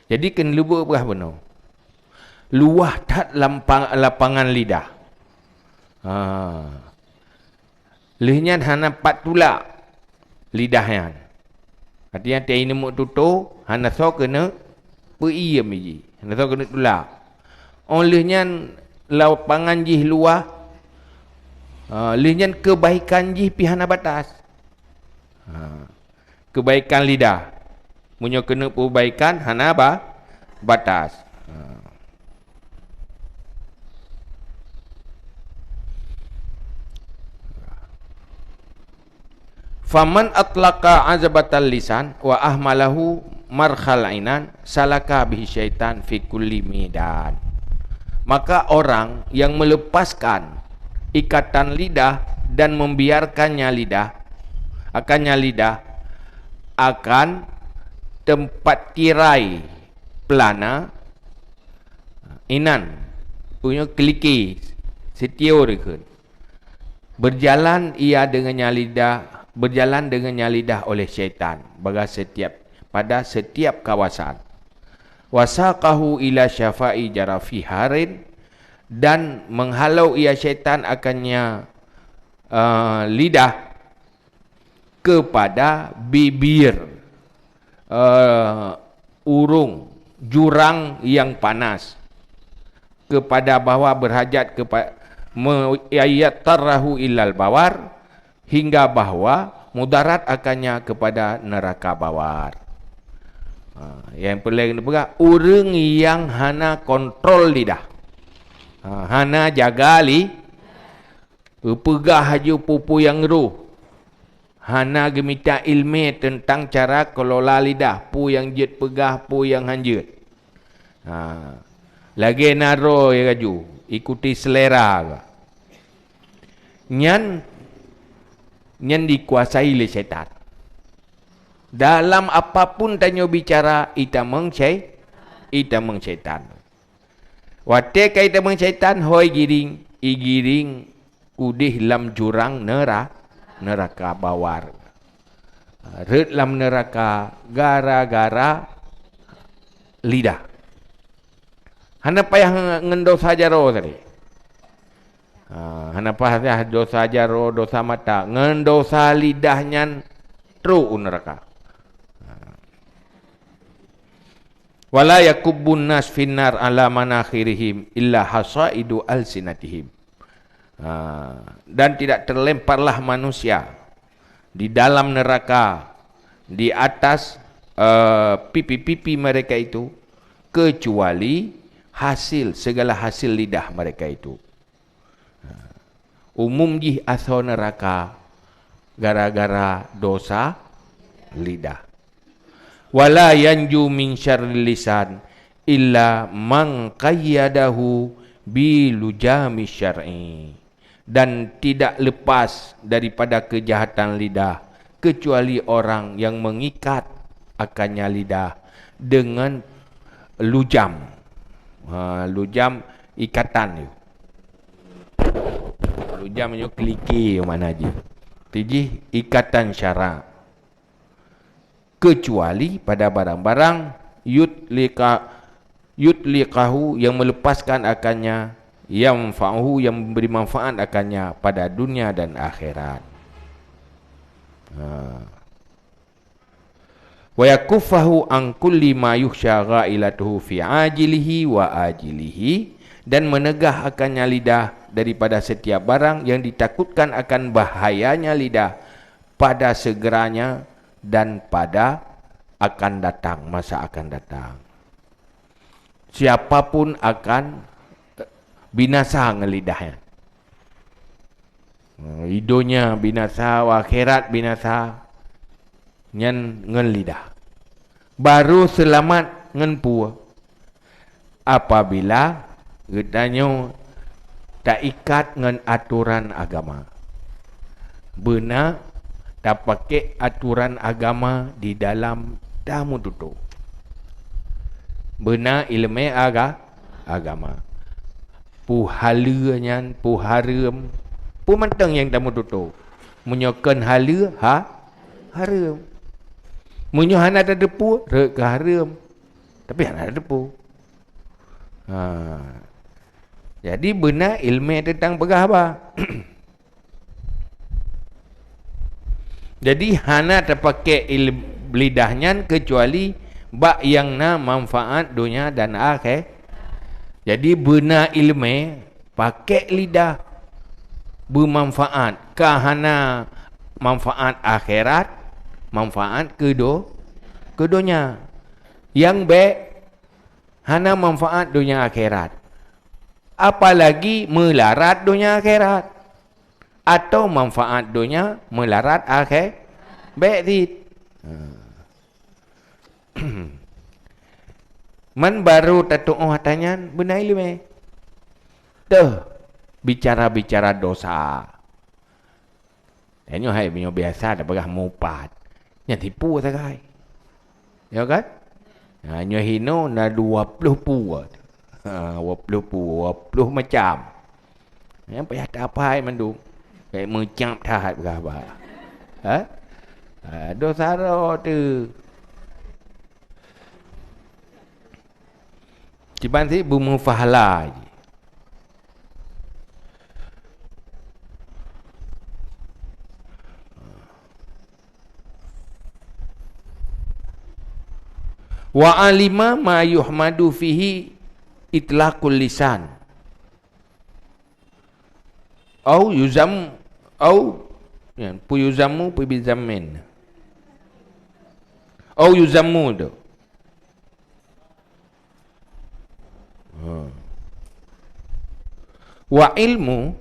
Jadi kena lubuk berah benar. Luah tak lapangan lidah. Lihnya hana 4 tulak lidahnya. Artinya tiada ini muk tutup, hana so kena peiyam ji. Hana so kena tulak. Olehnya lapangan jih luah, lihnya kebaikan jih pihana batas. Kebaikan lidah. Munyo kena perbaikan hana batas. Faman atlaqa azabatal lisan wa ahmalahu markhal ainan salaka bihi syaitan fi kulli medan. Maka orang yang melepaskan ikatan lidah dan membiarkannya lidah akan tempat tirai pelana inan punya keliki setiau rekun. Berjalan dengannya lidah oleh syaitan pada setiap kawasan. Wasaqahu ila syafa'i jarafi harin, dan menghalau ia syaitan akannya lidah kepada bibir urung jurang yang panas, kepada bawah berhajat kepada yayattarahu ilal bawar, hingga bahwa mudarat akannya kepada neraka bawar. Yang paling juga orang yang hana kontrol lidah, hana jaga pegah haju pupu yang ruh, hana gemita ilmu tentang cara kelola lidah, pu yang jet pegah, pu yang hanjut. Lagi naro ya kaju, ikuti selera. Nyan dikuasai oleh syaitan. Dalam apapun tanya bicara, ita meng syaitan. Watek ita meng syaitan, hoi giring udih lam jurang neraka bawar. Red lam neraka gara-gara lidah. Hana payah ngendos saja roh tadi. Kenapa dosa jaro, dosa mata, ngendosa lidahnya tru neraka. Wala yakubbun nas finnar ala manakhirihim illa hasaidu alsinatihim. Dan tidak terlemparlah manusia di dalam neraka di atas pipi-pipi mereka itu, kecuali segala hasil lidah mereka itu. Umum jih asal neraka gara-gara dosa lidah. Wala yanju min syarril lisan illa man qayyadahu bi lujami syar'i. Dan tidak lepas daripada kejahatan lidah kecuali orang yang mengikat akannya lidah dengan lujam. Lujam ikatan itu. Lujam itu keliki mana aja. Tiji ikatan syara. Kecuali pada barang-barang yutliqahu yang melepaskan akannya, yang fa'uhu yang memberi manfaat akannya pada dunia dan akhirat. Wa yakuffahu an kulli ma yukhsha ghailatuhu fi ajilihi wa ajilihi, dan menegah akannya lidah daripada setiap barang yang ditakutkan akan bahayanya lidah pada segeranya dan pada akan datang, masa akan datang. Siapapun akan binasa dengan lidahnya. Hidupnya binasa, akhirat binasa dengan lidah. Baru selamat dengan pua apabila getanya tak ikat dengan aturan agama. Benar tak pakai aturan agama di dalam tamu tutup. Benar ilmu agama. Puhalanya, puharam, pumantang yang tamu tutup. Menyokan hala haram. Menyohana ada depu, rek haram. Tapi ada depu. Jadi benar ilmu tentang pergahaba. Jadi hana terpakai lidahnya kecuali bak yang na manfaat dunia dan akhir. Jadi benar ilmu pakai lidah bermanfaat. Kahana manfaat akhirat, manfaat keduanya. Yang baik hana manfaat dunia akhirat. Apalagi melarat dunia akhirat. Atau manfaat dunia melarat akhir. Baik dit. Man baru tatu'uh tanya benar ilmu. Tuh bicara-bicara dosa. Tanya hai punya biasa dah pegah mupat. Yang tipu sakai. Ya kan? Hanya hino na 20 pu. 20 pu, 20 macam. Yang payah tak apa hai mandung. Kayak mencap tahat berapa. Dosa tu. Ciban si bermufahala je. Wa alima ma yuhmadu fihi itlaqul lisan. Au yuzam au pu yuzamu pu bizamin. Au yuzamu tu. Wa ilmu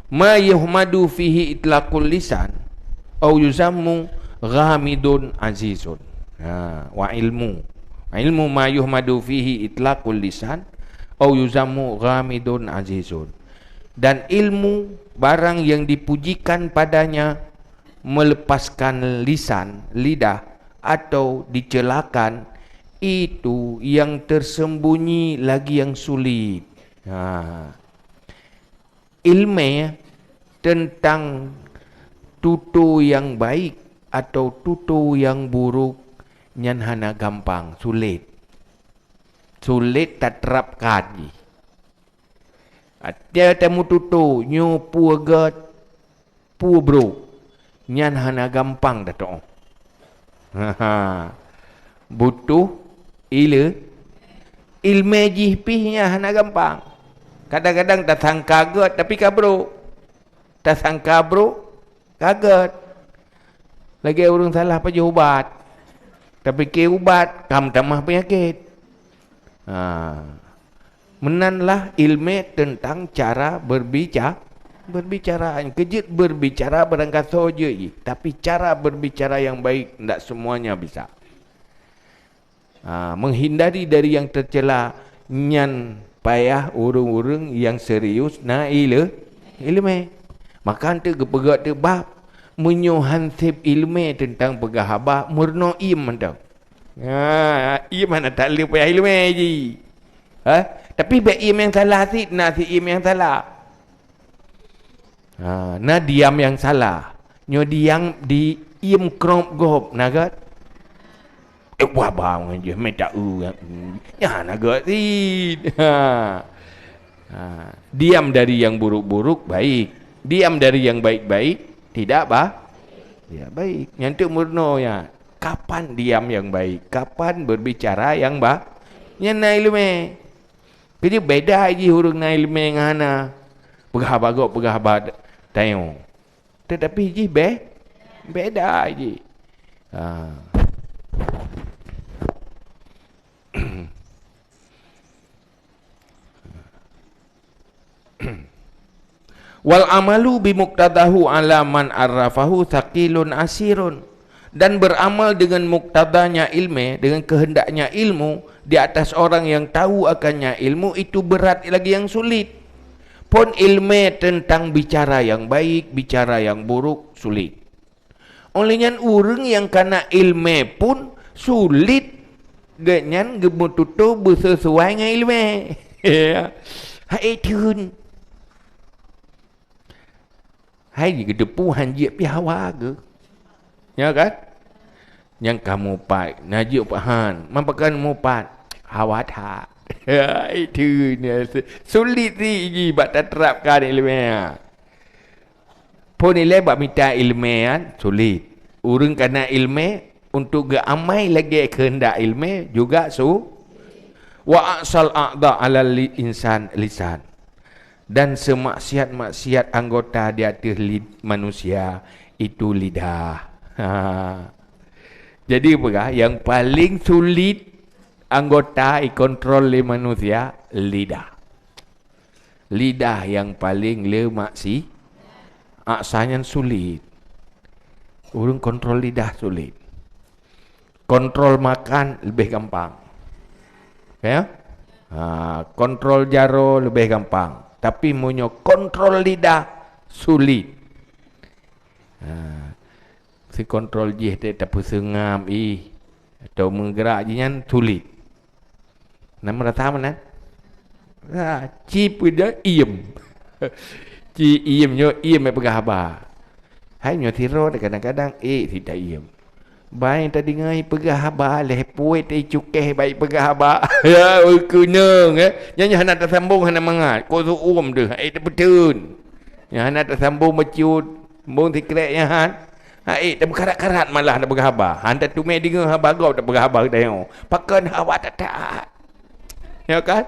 ma yuhmadu fihi itlaqul lisan au yuzamu ghamidun azizun. Wa ilmu ma yuhmadu fihi itlaqul lisan au yuzamu ghamidun azizun. Dan ilmu barang yang dipujikan padanya melepaskan lisan, lidah atau dicelakan, itu yang tersembunyi lagi yang sulit. Ilmu tentang tutu yang baik atau tutu yang buruk nyan hana gampang, sulit. Sulit tak terapkan. Dia temu tutu nyu puagat pu bro. Nyan hana gampang dah tu. Butuh ilmu jihpihnya hana gampang. Kadang-kadang tak sangka kaget tapi kabro. Tak sangka bro kaget. Lagi orang salah pakai ubat. Tapi ke ubat kam tambah penyakit. Menanlah ilmu tentang cara berbicara. Kejut berbicara berangkat saja. Tapi cara berbicara yang baik tidak semuanya bisa. Menghindari dari yang tercela nyan payah urung-urung yang serius na ilmu. Maka tu kepegat tu bab menyuhansip ilmu tentang pegahaba murno im tau. Im mana tak boleh payah ilmu je. Tapi baik im yang salah nasi im yang salah. Na diam yang salah. Nyo diam di im krop gop nagat. Wah bang je minta ya nagat sid. Diam dari yang buruk-buruk baik. Diam dari yang baik-baik tidak ya baik. Yang tu murno ya. Kapan diam yang baik? Kapan berbicara yang Yang na ilmu. Kerja beda je hurung na ilmu ngana. Pegah-pegah tayo. Tetapi je beda je. Wal amalu bimuqtadahu ala man arrafahu thaqilun asirun. Dan beramal dengan muktadanya ilmu, dengan kehendaknya ilmu di atas orang yang tahu akannya ilmu, itu berat lagi yang sulit. Pun ilmu tentang bicara yang baik, bicara yang buruk sulit. Olehnya orang yang kena ilmu pun sulit dengan gemututu bersesuai dengan ilmu. Hai tun. Hai gedepu hanjit pi hawa ke. Ya kan? Yang kamu pat, najib pahan, mampakan mupat. Awak tak. Itu ni. Sulit ni bak tak terapkan ilmu. Pun nilai bak minta ilmu kan sulit. Urang kena ilmu untuk geramai lagi kehendak ilmu juga wa asal a'da ala insan lisan. Dan semaksiat-maksiat anggota di atas manusia itu lidah. Jadi apa? Yang paling sulit anggota kontrol oleh manusia lidah. Lidah yang paling maksi. Aksanya sulit. Orang kontrol lidah sulit. Kontrol makan lebih gampang. Ya? Kontrol jaro lebih gampang. Tapi punya kontrol lidah sulit. Si kontrol jih tak pusengam atau menggerak jinan sulit. Nama rata mana? Cip dia iem. Ci iem nyo iem pegah haba. Hai nyo tiro kadang-kadang tidak iem. Baik tadi ngai pegah haba leh puit cukeh baik pegah haba. Ya kuneng nyanyi hana tersambung hana mangat. Ko su tu betun. Ya hana tersambung mecut. Bung tikrek han. Tak berkarat-karat malah nak pegah haba. Han tu me dengar haba gau tak pegah haba tengok. Pakan hawa tak. Ya kan?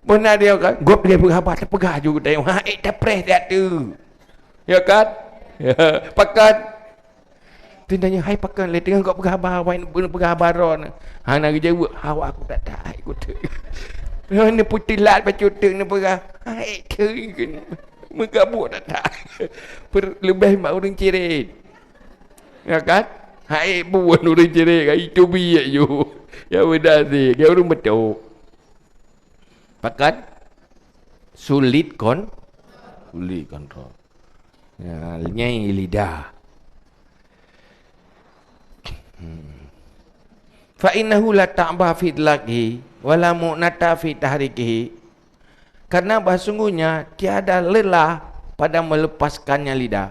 Benar dia kan? Gop dia pegah haba tak pegah juga tengok. Tak pres dia tu. Ya kan? Ya, pakan tindanya hai pakan le tengah kau pegah habar wain pegah habaron hana gejewu hawa aku tak ikut tu ni putilat pacuteng ni pegah hai tu megabuk tak lebih mak orang cirit ya kan hai buan orang cirit itu biak you ya beda sih dia orang betul pakan sulit kontrol ya nyai lidah. Fa innahu la ta'ba fi idlaqihi wa la mu'nata fi tahrikihi. Karena sesungguhnya tiada lelah pada melepaskannya lidah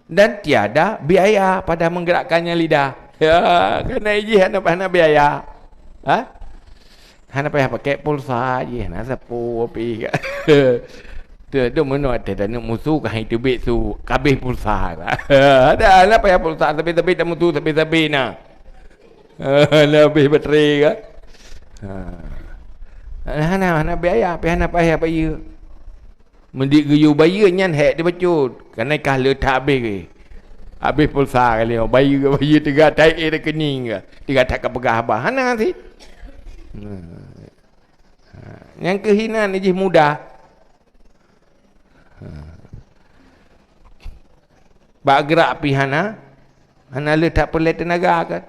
dan tiada biaya pada menggerakkannya lidah. Ya, karena ini hana biaya. Hana payah pakai pulsa je, hana sapu api. Tu mana ada nak musuh kah itu besu kabeh pulsa. Ada hana payah pulsa tapi tak musuh tapi nah. Lebih baterai kan? Hana biaya, hana payah bayar. Mendik geyu bayar nyan hek dia bacut. Kerana kah letak habis. Habis pulsa kali bayar tiga tai dia kening ke. Tiga tak pegah abah. Hana sih. Yang kehinaan ni je mudah. Bak gerak pi hana letak perlu tenaga kan.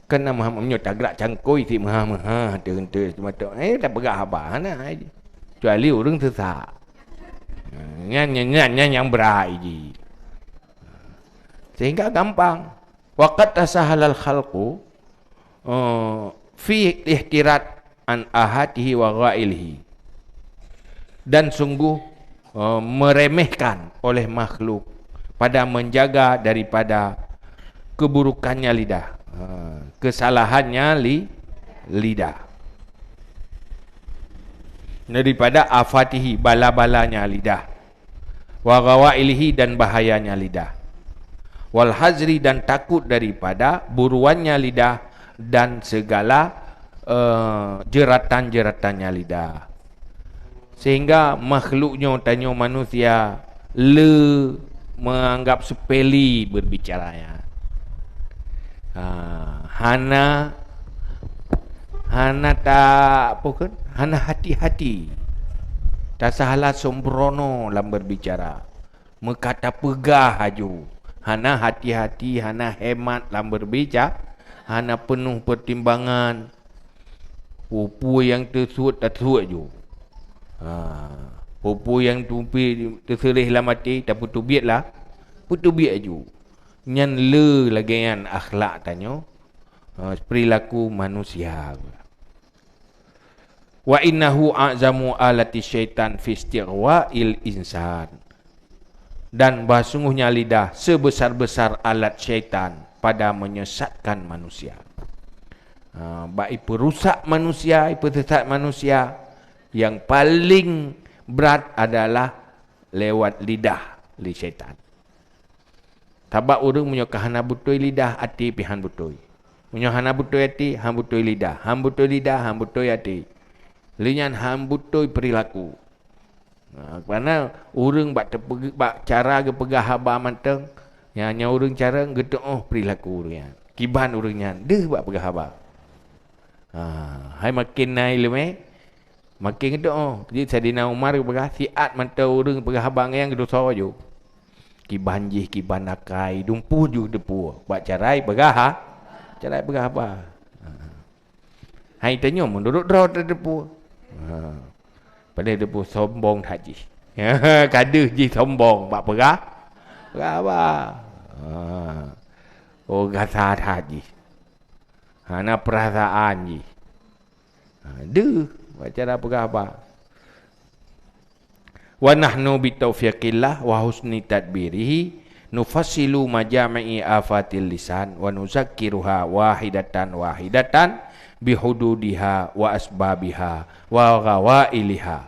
Kena maha tak gerak cangkoi si maha ter semata tak pegah abah hana aje. Kecuali orang sesak. Nyan yang berai je. Sehingga gampang. Waqat tasahalal khalqu fi ihtirat an ahatihi wa ghailihi. Dan sungguh meremehkan oleh makhluk pada menjaga daripada keburukannya lidah. Kesalahannya lidah. Daripada afatihi bala-balanya lidah. Wa ghawailihi dan bahayanya lidah. Wal hazri dan takut daripada buruannya lidah dan segala jeratan-jeratannya lidah. Sehingga makhluknya tanya manusia menganggap sepele berbicaranya. Hana tak apa kan? Hana hati-hati. Tak salah sembrono dalam berbicara. Mekata pegah haju. Hana hati-hati, hana hemat dalam berbicara. Hana penuh pertimbangan. Pupu yang tersuat tak tersuat je. Pupu yang tumpi terserih lah mati tak putu biat lah. Putu biat je. Nyan lagi yang akhlak tanya. Perilaku manusia. Wa innahu a'zamu alati syaitan fi istighwa'il insan. Dan sungguhnya lidah sebesar-besar alat syaitan pada menyesatkan manusia. Baik perusak manusia, sesat manusia. Yang paling berat adalah lewat lidah li syaitan. Tabak orang punya kahana butoi lidah, hati pihan butoi. Punya hana butoi hati, han butoi lidah. Han butoi lidah, han butoi hati. Linyan han butoi perilaku. Kerana orang bak cara ke pegah haba manteng. Yang orang cara getuk perilaku orang. Kiban orangnya, deh bak pegah haba. Hai makin naik lemeh. Makin getuk Jadi Saidina Umar pegah siat mantau orang pegah haba yang getuk sawa je. Kiban jih, kiban nakai, dumpuh ju depu. Bak carai pegah carai pegah haba. Hai tanya menurut draw terdepu. Pada depu sombong haji. Kaduh ji sombong bak pegah apa? Oh gasat haji. Hana perasaan ji. Cara pegah apa? Wa nahnu bi taufiqillah wa husni tadbirihi nufassilu majami'i afatil lisan wa nuzakkiruha wahidatan bihududiha wa asbabiha wa ghawailiha.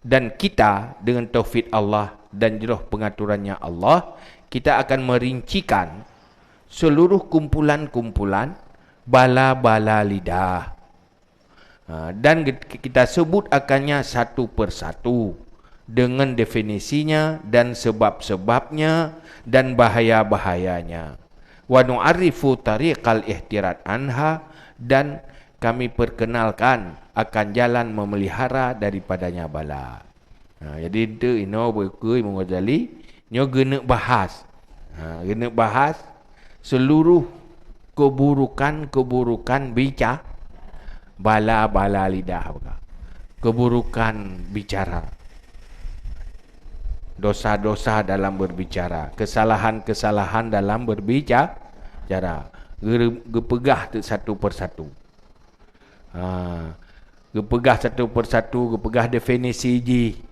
Dan kita dengan taufik Allah dan jurah pengaturannya Allah, kita akan merincikan seluruh kumpulan-kumpulan bala-bala lidah. Dan kita sebut akannya satu persatu dengan definisinya dan sebab-sebabnya dan bahaya-bahayanya. Wa nu'arifu tariqal ihtirat anha, dan kami perkenalkan akan jalan memelihara daripadanya bala. Jadi itu ino berkui Mengazali nyo gena bahas. Gena bahas seluruh keburukan bicara bala-bala lidah, keburukan bicara, dosa-dosa dalam berbicara, kesalahan-kesalahan dalam berbicara, gepegah satu persatu. Gepegah satu persatu, gepegah definisi ji,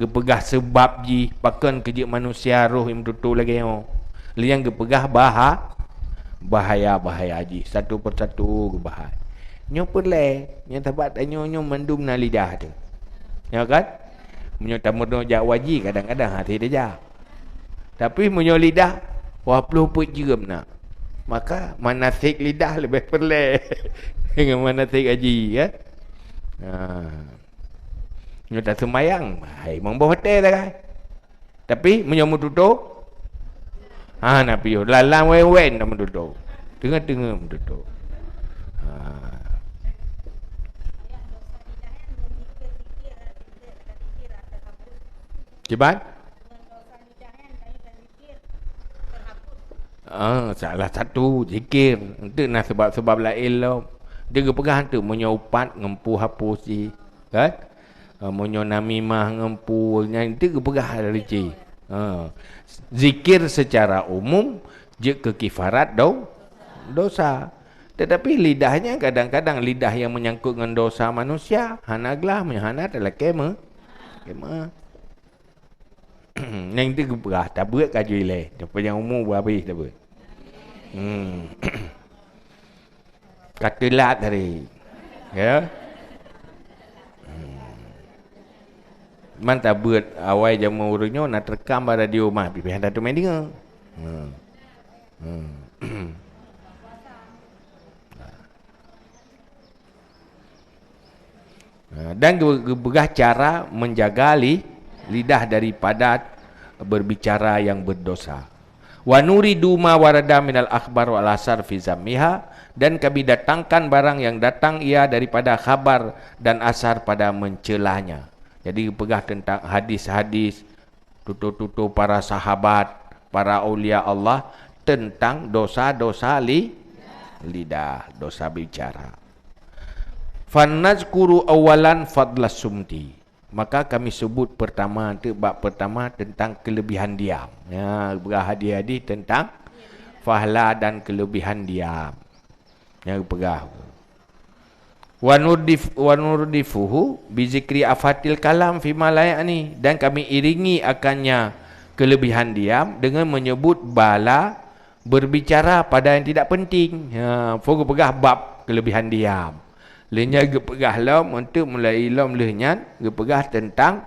gepegah sebab ji, pakan kejik manusia roh yang betul lagi yo. Liang gepegah bahaya ji, satu persatu gebahas. Nyo perle, nyo tabat nyo mendung na lidah tu. Ya kan? Menyo tamerno jak waji kadang-kadang hati dia. Tapi menyo lidah wapluh put jeram nak. Maka manasik lidah lebih perle dengan manasik haji ya. Nyo tak semayang, hai mong hotel dah kan. Tapi menyo tutup nak piyo lalang wen nak tutup. Tengah-tengah tutup. Cepat? Salah satu zikir. Itu nak sebab-sebab lain lah. Dia pegang tu menyupat ngempu hapus si. Kan? Menyo namimah ngempu. Itu pegang dari ci. Zikir secara umum je kekifarat dosa. Tetapi lidahnya kadang-kadang lidah yang menyangkut dengan dosa manusia. Hanaglah menyanat adalah kema. Yang itu berah tak buat kaju ilai. Dapat yang umur berhabis tak buat. Katulat tadi. Ya. Man tak buat awal jamu urutnya nak terekam pada radio mah. Pilihan tak tu main dengar. Dan bergah cara menjaga lidah daripada berbicara yang berdosa. Wa nuridu ma warada minal akhbar wal asar fi zammiha, dan kami datangkan barang yang datang ia daripada khabar dan asar pada mencelanya. Jadi pegah tentang hadis-hadis tutur-tutur para sahabat, para aulia Allah tentang dosa-dosa lidah, dosa bicara. Fanazkuru awalan fadlas sumti. Maka kami sebut pertama tu bab pertama tentang kelebihan diam. Ya, berhadi-hadi tentang fahla dan kelebihan diam. Yang pegah. Wa nurdifuhu bi zikri afatil kalam fi malayani, dan kami iringi akannya kelebihan diam dengan menyebut bala berbicara pada yang tidak penting. Fokus pegah bab kelebihan diam. Lenya gepegah lom untuk mulai lom lehnya gepegah tentang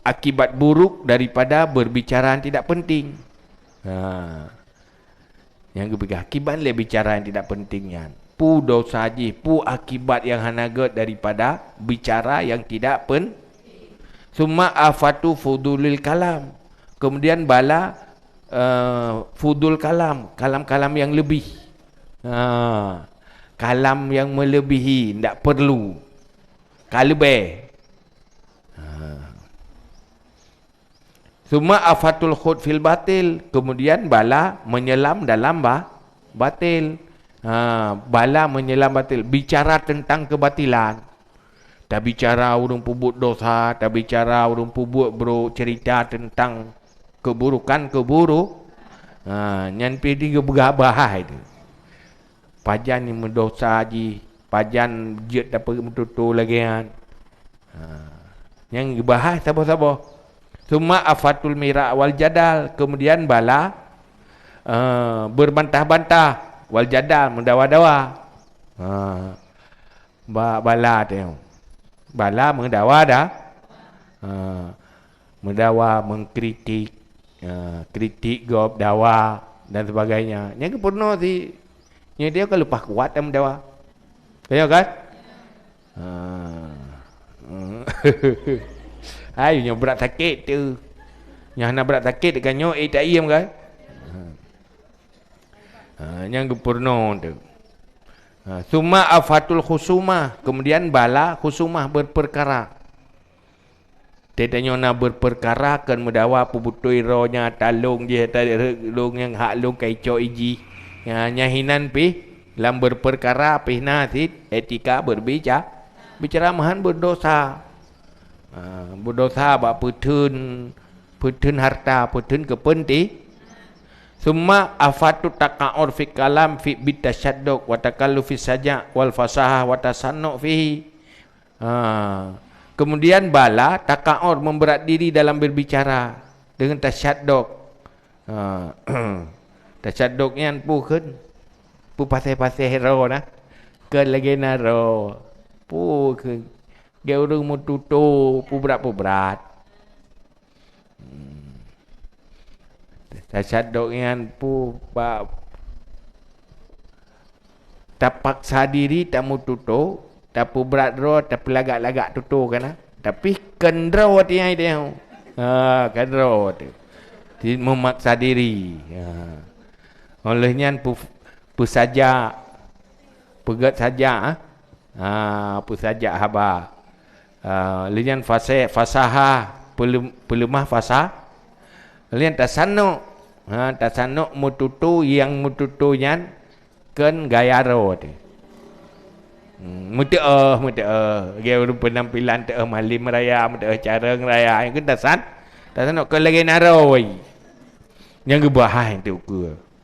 akibat buruk daripada berbicara yang tidak penting. Yang gepegah akibat le bicara yang tidak pentingnya. Pu dosa ji, pu akibat yang hanagat daripada bicara yang tidak penting. Summa afatu fudulil kalam. Kemudian bala fudul kalam, kalam-kalam yang lebih. Kalam yang melebihi, tidak perlu. Kalbe. Summa afatul khud fil batil. Kemudian bala menyelam dalam batil. Bala menyelam batil. Bicara tentang kebatilan. Tak bicara urung pubut dosa. Tak bicara urung pubut bro cerita tentang keburukan-keburuk. Nyampe tiga bergabah itu. Pajan ni mendosa ji, pajan jet dapat betul lagi kan. Yang bahas sabar-sabar. Summa afatul mira' wal jadal. Kemudian bala berbantah-bantah wal jadal, mendawa-dawa. Bala tu. Bala mendawa dah. Mendawa, mengkritik, kritik gob dawa dan sebagainya. Yang pernah si yang dia kan lepas kuat dan mendawa. Kaya kan? Yang berat sakit tu. Yang nak berat sakit dekat nyok tak iam kan? Yang pernah tu. Summa afatul khusumah. Kemudian bala khusumah berperkara. Tetanya nak berperkara kan mendawa pubutui rohnya talung je talung yang hak long kaico iji. Nyahinan pi dalam berperkara pihna sit etika bicara mahan berdosa. Berdosa bak petun harta, petun kepenting. Summa afatu taqa'ur fi kalam fi bitasyadduq wa takallufi saja wal fasahah wa tasannu fihi. Kemudian bala taqa'ur memberat diri dalam berbicara dengan tasyadduq. Tasyadduqnya pu kan pu pasal-pasal hero nah. Ke lagi naro. Pu ke dia urang mu tutu pu berat. Tasyadduqnya pu tapaksa diri tak mu tutu, tak pu berat ro, tak lagak-lagak tutu kan. Tapi kendro dia dia. Kendro tu. Memaksa diri. Olehnya pu saja pegat saja pu saja haba lian fasahah pelemah fasah lian tasannu mututu yang mututunya kan gaya ro tu muteah dia penampilan teh malim raya muteah cara raya yang kan tasannu kan lagi naro yang gebahai tu ke.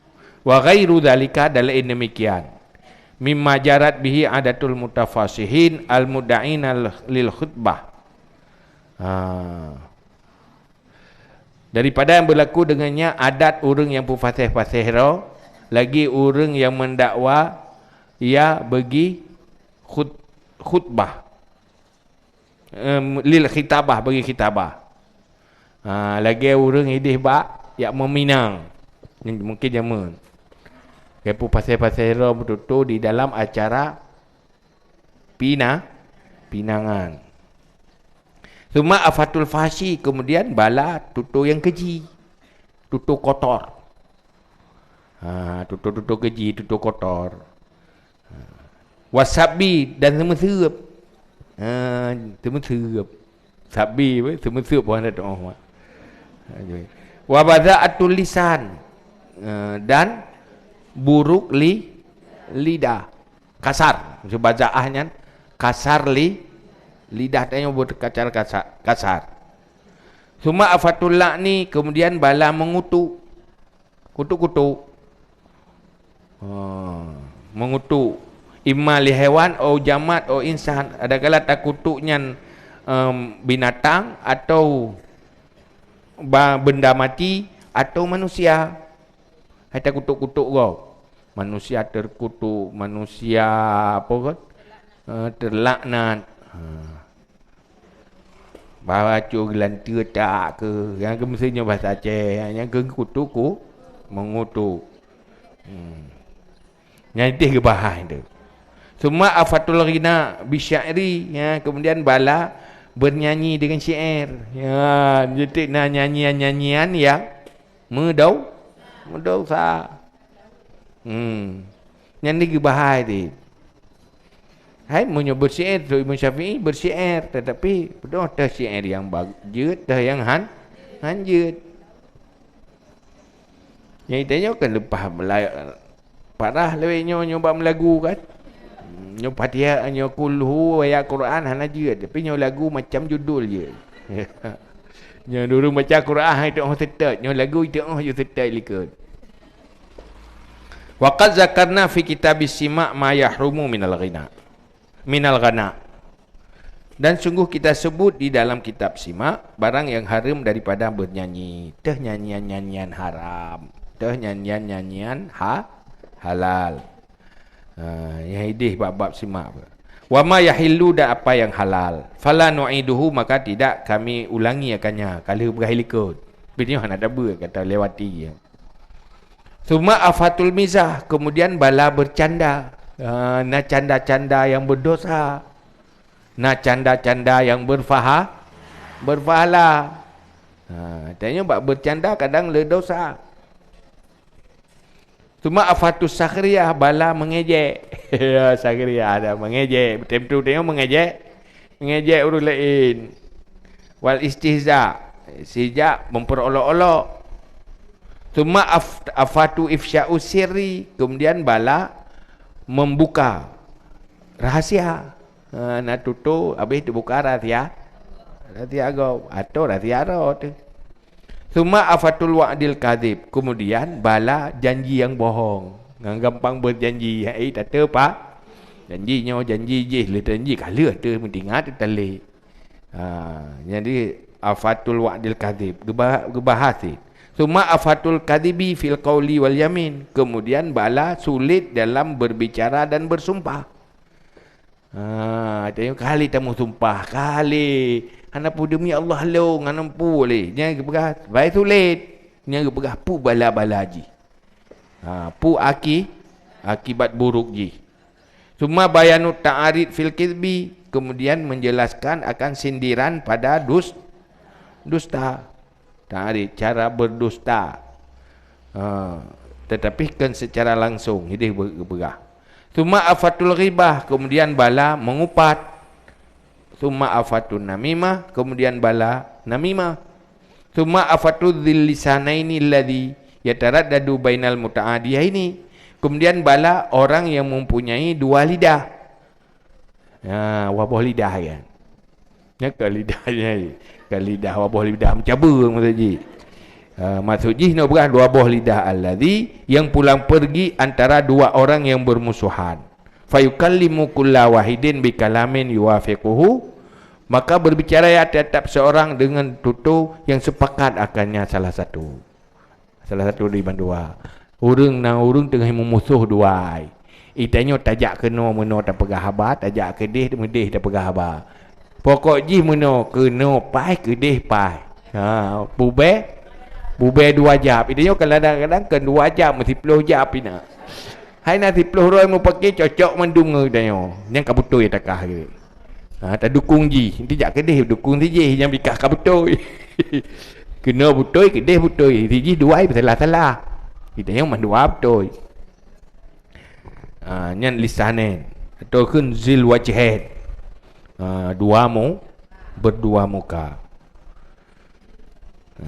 Wa ghairu dzalika dalain demikian mimma jarat bihi adatul mutafasihin al muda'in lil khutbah. Daripada yang berlaku dengannya adat orang yang pufasih-fasih ro lagi orang yang mendakwa ia bagi khutbah lil khitabah bagi khitabah. Lagi orang idih bak yang meminang mungkin jaman kepu pasal-pasal hero betul-betul di dalam acara pinangan. Suma afatul fashi. Kemudian bala tutu yang keji, tutu kotor. Tutu keji, tutu kotor. Wasabi dan semesup. Semesup. Sabi apa? Semesup pun ada doa. Wabada'atul lisan. Dan buruk lidah, kasar. Sebazaahnya kasar lidah tanya berkacar kasar. Suma afatul la'ni. Kemudian bala mengutuk, kutuk. Mengutuk imma li hewan atau jamat atau insan. Adakala tak kutuknya binatang atau benda mati atau manusia. Hai tak kutuk-kutuk kau. Manusia terkutuk, manusia apa kan? Terlaknat. Bawa cu gelantir tak ke. Yang ke mestinya bahasa Aceh. Yang ke kutuk ku mengutuk. Yang itu kebahan tu. Semua afatul ghina bisyairi, ya, kemudian bala bernyanyi dengan syair. Ya, jadi nyanyian-nyanyian yang mendosa. Yang ni kebahan tu. Hai menyebut syair tu Imam Syafi'i bersyair, tetapi betul dah syair yang bagus, dah yang hanjut. Yang itanya kan lepas parah lebih nyoba melagu kan. Nyo Fatihah, nyo kulhu ayat Quran hana je, tapi nyo lagu macam judul je. Nyo dulu baca Quran itu orang setat, nyo lagu itu orang je setat likut. Wa qad zakarna fi kitabis sima' ma yahrumu minal ghana. Dan sungguh kita sebut di dalam kitab Sima' barang yang haram daripada bernyanyi. Teh nyanyian-nyanyian haram, teh nyanyian-nyanyian halal. Yang idih bab-bab Sima'. Wa ma yahillu, dan apa yang halal. Fala nu'iduhu, maka tidak kami ulangi akannya. Kalau berakhir likut. Biniah nak dabar kata lewati. Suma afatul mizah, kemudian bala bercanda. Na canda-canda yang berdosa. Na canda-canda yang berpahala. Tanya bab bercanda kadang le dosa. Cuma afatus sakhriyah, bala mengejek. Ya, sakhriyah ada mengejek. Betul-betul tengok mengejek orang lain. Wal istihza, sijak memperolok-olok. Cuma afatu ifsya'u sirri, kemudian bala membuka rahasia. Nak tutup habis dibuka rahasia kau atau rahasia tu. Suma afatul wa'dil kadhib, kemudian bala janji yang bohong. Gampang berjanji, tak tahu pak. Janjinya janji je, le janji kala tu mendengar tu talik. Jadi afatul wa'dil kadhib, gebahas ni. Suma afatul kadhibi fil qawli wal yamin, kemudian bala sulit dalam berbicara dan bersumpah. Tengok kali tamu sumpah kali. Hanapu demi Allah lo nganampu boleh. Jangan berah baik sulit. Jangan berah pu bala-bala ji. Pu akibat buruk ji. Cuma bayanut ta'arid fil kizbi, kemudian menjelaskan akan sindiran pada dusta. Ta'arid cara berdusta. Tetapi kan secara langsung jadi berah. Cuma afatul ghibah, kemudian bala mengupat. Summa afatun namimah, kemudian bala namimah. Summa afatul dzillisanaini alladhi yataraddadu bainal muta'adiyaini, kemudian bala orang yang mempunyai dua lidah. Wabah lidah kan. Ya ke lidahnya. Ke lidah wabah lidah mencabar maksudnya. Maksudnya nak berah dua buah lidah alladhi, yang pulang pergi antara dua orang yang bermusuhan. Fayukallimu kulla wahidin bikalamin yuwafiquhu, maka berbicara ya tetap seorang dengan tutur yang sepakat akannya salah satu dari dua. Urang tengah memusuh dua. Itanya tajak kena meno tak pegah habat, tajak kedih tak pegah habat. Pokok ji meno kena pai kedih pai. Bube 2 jam. Itanya kadang-kadang kan 2 jam mesti 10 jam pina. Hai nanti 10 orang mau pakai cocok mendunga tanya. Yang kabutoi takah gitu. Tak dukung ji. Nanti jak kedih dukung si ji yang bikah kabutoi. Kena butoi kedih butoi. Si ji dua salah. Kita yang mandua butoi. Nyan lisanen atau kun zil wajhain. Berdua muka.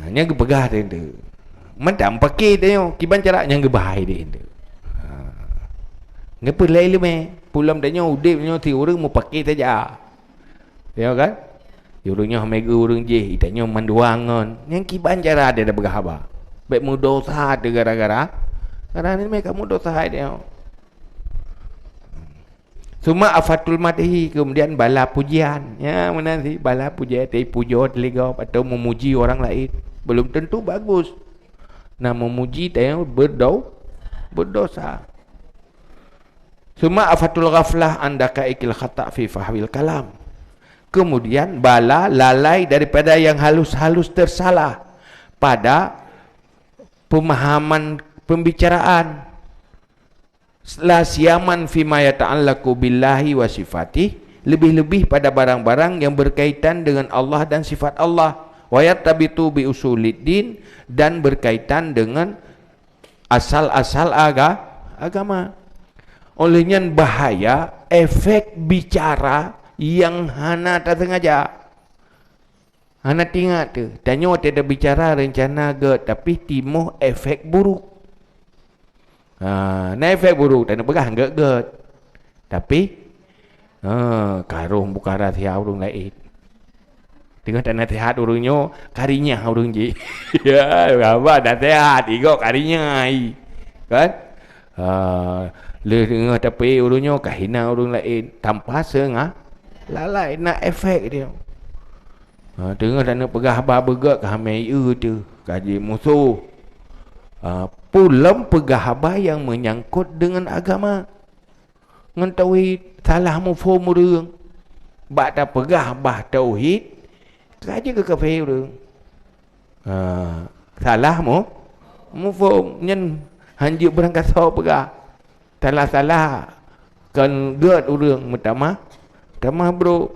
Yang kepegah tu. Mandam pakai tanya. Kiban cara yang kebahai dia tu. Ngapa lain lume? Pulam tanya udip nya ti orang mau pakai saja. Ya kan? Urangnya mega urang je, itanya manduangan. Yang kiban cara dia dah berhaba. Baik mu dosa ada gara-gara. Karena ni mereka mu dosa dia. Suma afatul madhi, kemudian bala pujian. Ya, mana sih bala pujian, pujo telega atau memuji orang lain. Belum tentu bagus. Nah, memuji dan berdosa. Suma afatul ghaflah andaka ikil khata' fi fahwil kalam. Kemudian bala lalai daripada yang halus-halus tersalah pada pemahaman pembicaraan. La siyaman fima yata'allaqu billahi wa sifatih, lebih-lebih pada barang-barang yang berkaitan dengan Allah dan sifat Allah. Wa yattabitu bi usuliddin, dan berkaitan dengan asal-asal agama. Olehnya bahaya efek bicara yang hana tak sengaja. Hana tinggal tu. Tanya tidak bicara rencana ke, tapi timuh efek buruk. Nah efek buruk tak nak pegang ke. Tapi karung bukan rahsia orang lain. Tengok tak nasihat orangnya, karinya orang je. Ya, apa nasihat, ikut karinya. Kan? Le dengar tapi orangnya kahina orang lain tanpa sengah lalai nak efek dia. Dengar tak nak pegah abah bergak kami tu kaji musuh. Pulang pegah abah yang menyangkut dengan agama. Ngan tauhid salah mufhum orang. Bak dah pegah abah tauhid kaji ke kafir orang. Salah mufhum nyen hanjuk berangkat saw pegah. Salah-salah kan gerd orang tamah bro,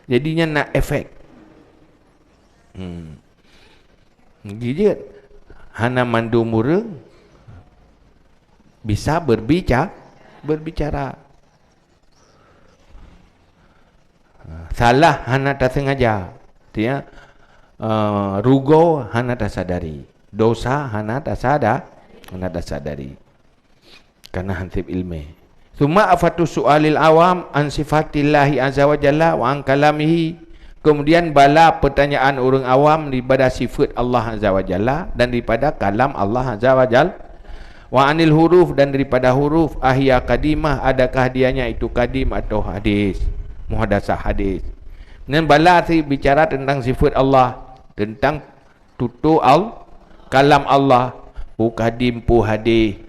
jadinya nak efek gigi hana mandu murung bisa berbicara salah hana tak sengaja dia rugo hana tak sadari, dosa hana tak sadari karena hansib ilmi. Summa afatu su'alil awam an sifatillahi azza wa jalla wa an kalamihi. Kemudian bala pertanyaan orang awam daripada sifat Allah azza wa jalla dan daripada kalam Allah azza wa jalla. Wa anil huruf, dan daripada huruf, ahya kadimah, adakah dianya itu kadim atau hadis, muhadasah hadis. Dan bala bicara tentang sifat Allah, tentang tutu kalam Allah, pu kadim pu hadis.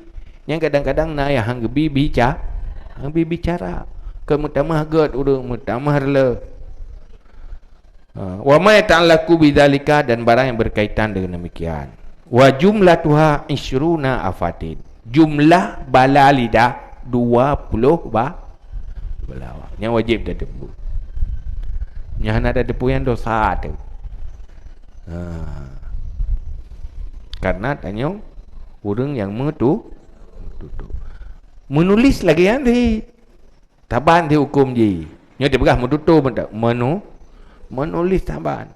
Yang kadang-kadang na yang hang bicara kemutamah gad urang mutamah le. Wa ma ta'allaqu bidzalika, dan barang yang berkaitan dengan demikian. Wa jumlatuha 20 afatin. Jumlah bala lidah 20 belawak. Yang wajib dah debu. Yang ada debu yang dosa tu. Karena tanya orang yang menulis lagi yang di taban dihukum je. Nya dia pegah menutup menulis taban.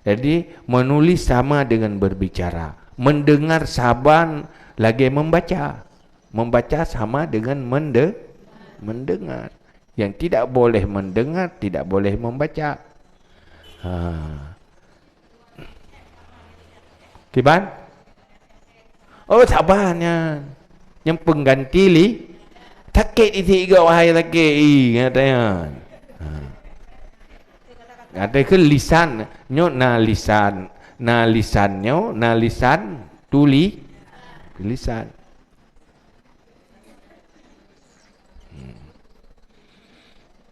Jadi menulis sama dengan berbicara. Mendengar saban lagi membaca. Membaca sama dengan mendengar. Yang tidak boleh mendengar, tidak boleh membaca. Tiban? Oh, sabarnya. Yang pengganti takit isi iga wahai takit katanya. Ada ke lisan nyo na lisan nyo na lisan tulisan.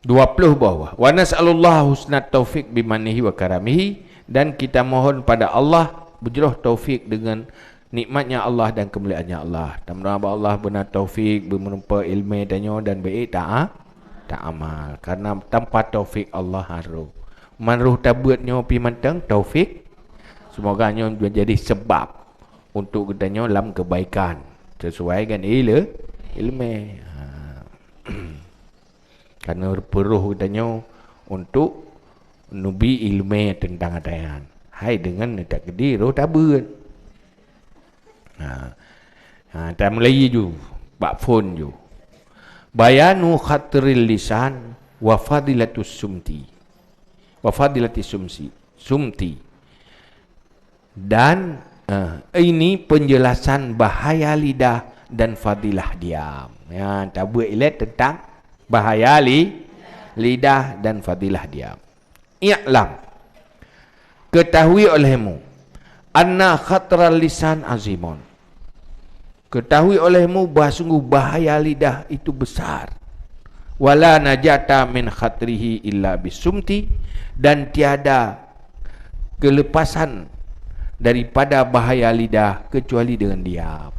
Dua puluh bawah. Wa nas'alullahu husnat taufik bimanihi wa karamihi, dan kita mohon pada Allah berjuruh taufik dengan nikmatnya Allah dan kemuliaannya Allah. Dan mudah-mudahan Allah benar taufik berupa ilmu dan baik tak amal. Karena tanpa taufik Allah haru. Manruh tabuatnya pi mantang taufik. Semoga nyo menjadi sebab untuk kita nyo dalam kebaikan sesuai dengan ilmu. Karena perlu kita nyo untuk nubi ilmu tentang adaan. Hai dengan tak gede roh tabuat. Tak Melayu ju, bak phone ju. Bayanu khatril lisan wa fadilatus sumti. Wa fadilatis sumti. Dan ini penjelasan bahaya lidah dan fadilah diam. Ya, tabu ilat tentang bahaya lidah dan fadilah diam. I'lam, ketahui olehmu anna khatral lisan azimun. Ketahui olehmu bahawa sungguh bahaya lidah itu besar. Wala najata min khatrihi illa bisumti, dan tiada kelepasan daripada bahaya lidah kecuali dengan diam.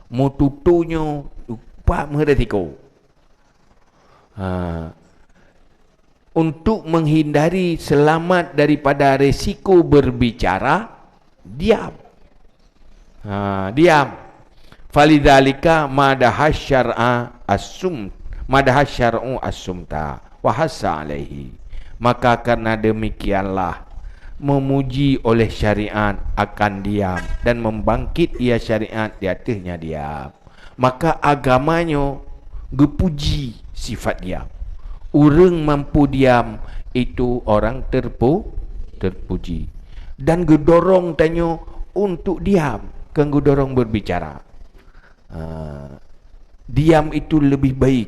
Mututunya lupa meretiko. Untuk menghindari selamat daripada resiko berbicara, diam. Diam. Falidzalika madahas syar'a as-sum, madahas syar'u as-sumta wa hassa alaihi. Maka karena demikianlah memuji oleh syariat akan diam, dan membangkit ia syariat di atasnya diam. Maka agamanya gepuji sifat diam. Orang mampu diam itu orang terpuji. Dan gedorong tanya untuk diam, kan gedorong berbicara. Diam itu lebih baik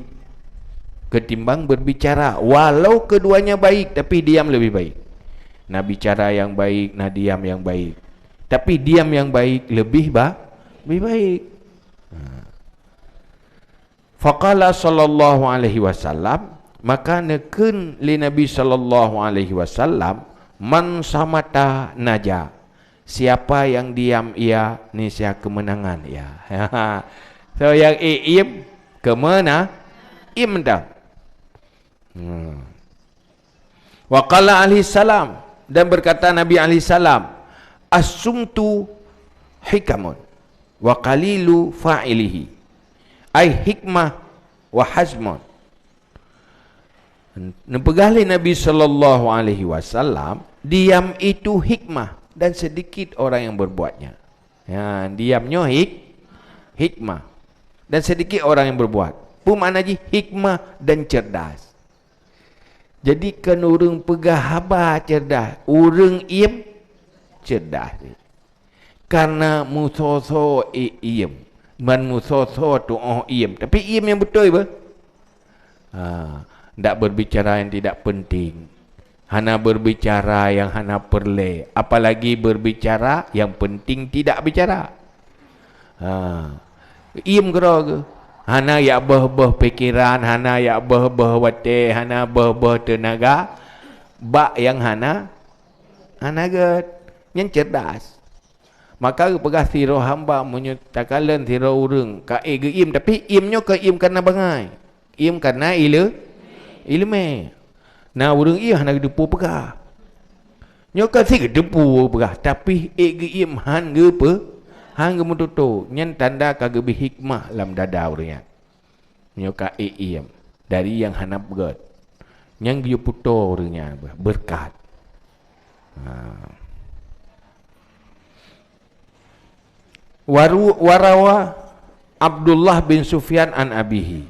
ketimbang berbicara. Walau keduanya baik, tapi diam lebih baik. Nak bicara yang baik, nak diam yang baik. Tapi diam yang baik lebih baik. Faqala sallallahu alaihi wasallam, maka neken li Nabi sallallahu alaihi wasallam, man samata naja. Siapa yang diam ia niscaya kemenangan ia. So yang im kemana? Im dah. Wa qala alaihi salam, dan berkata Nabi alaihi salam, as-sumtu hikamun wa qalilu fa'ilihi, ai hikmah wa hazmun. Nepegali Nabi sallallahu alaihi wasallam, diam itu hikmah dan sedikit orang yang berbuatnya. Diamnya hikmah dan sedikit orang yang berbuat. Pun makna ji hikmah dan cerdas. Jadi kan orang pegah haba cerdas, orang iem cerdas. Karena musoso iem, man musoso tu iem. Tapi iem yang betul apa? Tak berbicara yang tidak penting. Hana berbicara yang hana perle. Apalagi berbicara yang penting tidak bicara. Iem kera ke? Hana ya beh-beh pikiran, hana ya beh-beh wate, hana beh-beh tenaga. Bak yang hana get. Yang cerdas. Maka pegah siro hamba menyatakan siro urang. Ka ge iem, tapi iemnya ke iem karena bangai. Iem karena ilmu. Nah orang ia nak depu pegah. Nyoka si depu pegah, tapi ge im han ge pe, han ge mututu. Nyen tanda kage bi hikmah dalam dada orang. Nyoka im dari yang hanap god. Yang ge puto orangnya berkat. Warawa Abdullah bin Sufyan an abihi,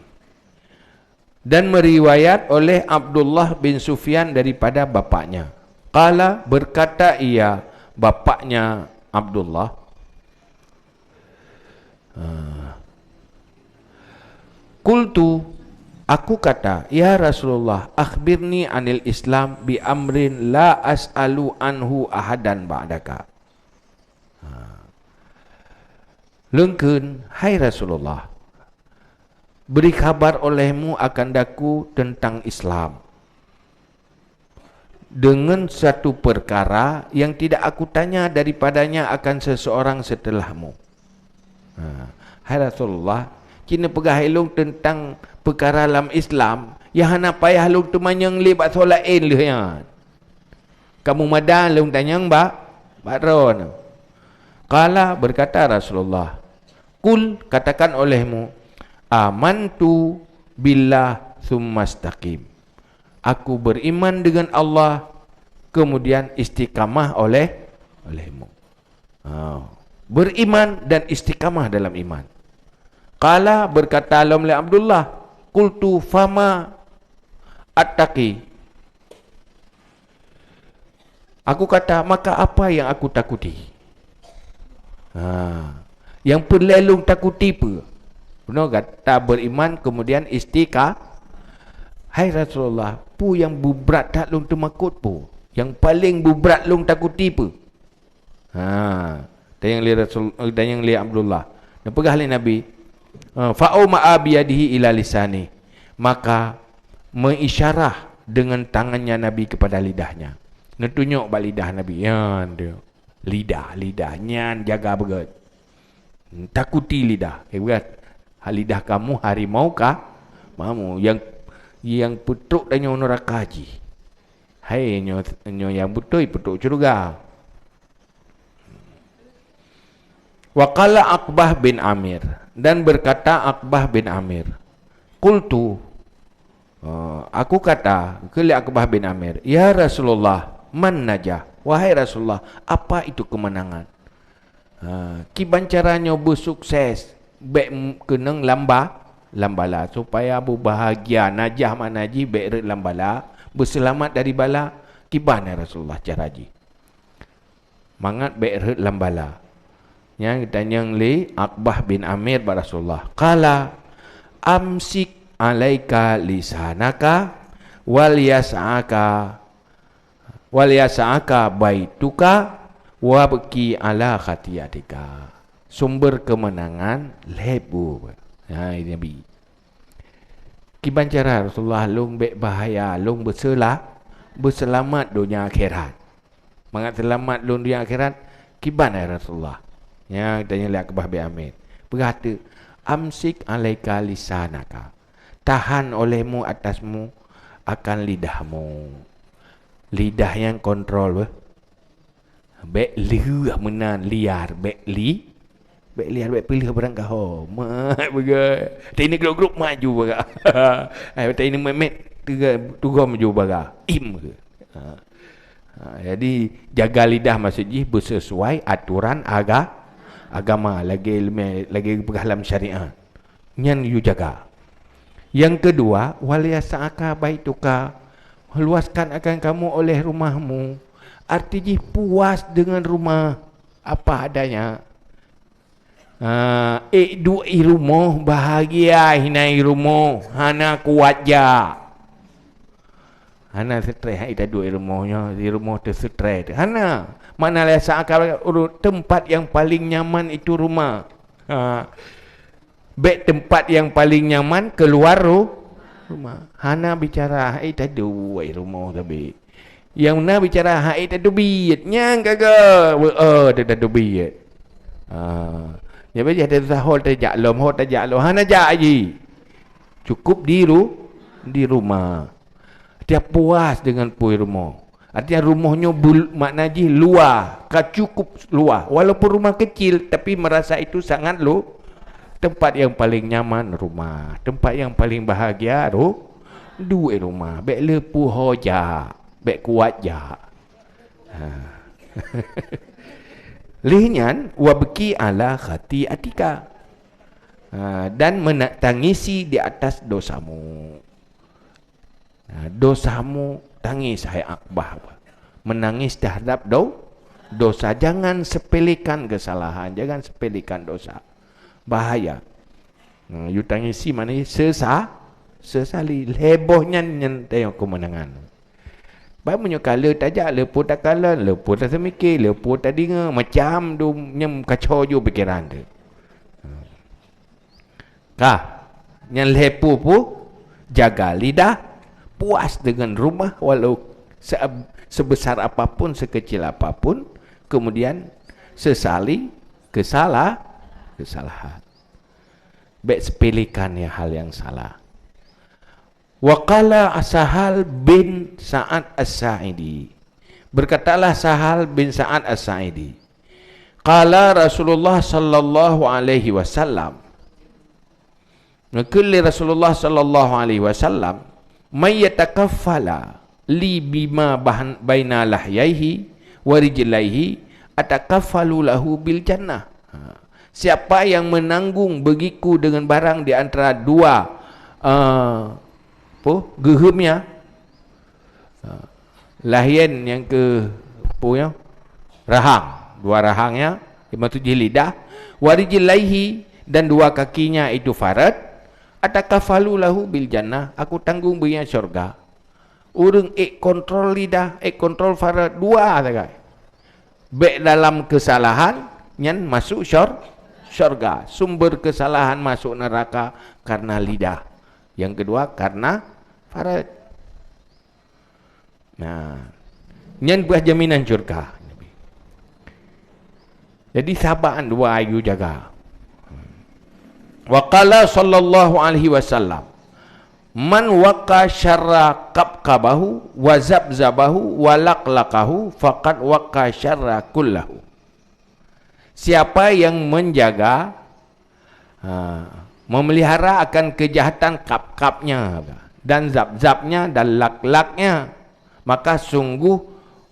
dan meriwayat oleh Abdullah bin Sufyan daripada bapaknya. Qala, berkata ia, bapaknya Abdullah, Qultu, aku kata, ya Rasulullah, akhbirni anil Islam bi amrin la as'alu anhu ahadan ba'daka. Lengkeun, hai Rasulullah, beri kabar olehmu akan daku tentang Islam dengan satu perkara yang tidak aku tanya daripadanya akan seseorang setelahmu. Hai Rasulullah, kini pegah ilung tentang perkara dalam Islam yang hana payah lung temanyang libat solain lihat. Kamu madan lung tanyang bakron. Qala, berkata Rasulullah, kul, katakan olehmu, amantu billah summastaqim. Aku beriman dengan Allah, kemudian istiqamah olehmu. Beriman dan istiqamah dalam iman. Qala, berkata oleh Abdullah, qultu fama attaqi. Aku kata, maka apa yang aku takuti? Yang perlelung takuti apa? Benar kata beriman kemudian hai Rasulullah, pu yang bubrat tak lung temakut pu, yang paling bubrat lung takuti pu. Dan yang li Rasul dan yang li Abdullah. Dan pegah li Nabi. Fa'u ma'a biyadihi ila lisani. Maka mengisyarah dengan tangannya Nabi kepada lidahnya. Netunjuk bak lidah Nabi. Ya dia. Lidahnya jaga begat. Takuti lidah. Begat. Lidah kamu harimau kah? Mamu yang putuk dan nyo neraka haji. Hai nyo yang betul putuk syurga. Wa qala Aqbah bin Amir, dan berkata Aqbah bin Amir, qultu, aku kata ke Aqbah bin Amir, ya Rasulullah, man najah, wahai Rasulullah, apa itu kemenangan? Kiban caranya bersukses, baik kenang lambala supaya berbahagia, najah manaji baik lambala, berselamat dari bala. Kiban ya Rasulullah cara haji. Mangat baik lambala. Yang tanya li Aqbah bin Amir pada Rasulullah. Qala amsik alaika lisanaka wal yas'aka baituka wa baki ala khatiyatika. Sumber kemenangan lebu. Ini Nabi. Kiban cara Rasulullah long bek bahaya, long berselamat dunia akhirat. Mangat selamat dunia akhirat, kiban ya Rasulullah. Ya, tanya lihat Aqbah bin Amir. Berkata, amsik alaika lisanaka. Tahan olehmu atasmu akan lidahmu. Lidah yang kontrol. Bek liar menan liar. Bek liar, bek pilih barang kau. Mat baga. Tini grup maju baga. Tini memet tuga maju baga. Jadi jaga lidah maksudnya bersesuai aturan agama lagi dalam syariat. Yang you jaga. Yang kedua, waliyasa'aka baituka, luaskan akan kamu oleh rumahmu. Artinya puas dengan rumah apa adanya. Dua rumah bahagia hinai rumah, hana kuat ja. Hana stres ida dua rumahnya, di rumah tu stres. Hana mana liasa'aka tempat yang paling nyaman itu rumah. Baik tempat yang paling nyaman keluar rumah. Hana bicara ida dua rumah tapi. Yang na bicara hai ida duit nyang kagak. Ida duit. Ya baje ada sahol tajak lom, hot tajak lom. Hana jak aji. Cukup di rumah. Dia puas dengan pui rumah. Artinya rumahnya maknanya luar, cukup luar. Walaupun rumah kecil, tapi merasa itu sangat tempat yang paling nyaman rumah. Tempat yang paling bahagia dua rumah. Baik lepuh hoja, baik kuat ja. Linyan wabki ala khati'atika. Dan menangisi di atas dosamu. Dosamu tangis hai Aqbah. Menangis terhadap dosa. Jangan sepelekan kesalahan, jangan sepelekan dosa. Bahaya. You tangisi mana sesali hebohnya nyentai kemenangan. Baik menyokala tajak lepuh tak kalan, lepuh tak semikir, lepuh tak dengar, macam tu nyem kacau you pikiran tu. Yang lepuh pun jaga lidah, puas dengan rumah walau sebesar apapun, sekecil apapun, kemudian sesali kesalahan. Baik sepelekan ya hal yang salah. Waqala Sahal bin Sa'ad As-Sa'idi. Berkatalah Sahal bin Sa'ad As-Sa'idi. Qala Rasulullah sallallahu alaihi wasallam. Nakulli Rasulullah sallallahu alaihi wasallam, may yatakaffala li bima baina lahyaihi wa rijlaihi atakaffalu lahu bil jannah. Siapa yang menanggung bagiku dengan barang di antara dua gehemnya, lahien yang ke rahang, dua rahangnya, maksudnya lidah, wa rijlaihi, dan dua kakinya itu farad, atakafalu lahu bil jannah, aku tanggung baginya syurga. Urang kontrol lidah, kontrol farad, dua saja. baik dalam kesalahan nyan masuk syurga. Sumber kesalahan masuk neraka karena lidah. Yang kedua karena faraj. Nah, nyan buah jaminan syurga. Jadi sabaran dua ayu jaga. Wa qala sallallahu alaihi wasallam, man waqa syarra qabqabahu wa zabzabahu wa laqlaqahu faqad waqa syarra kullahu. Siapa yang menjaga, memelihara akan kejahatan kap-kapnya dan zab-zabnya dan lak-laknya, maka sungguh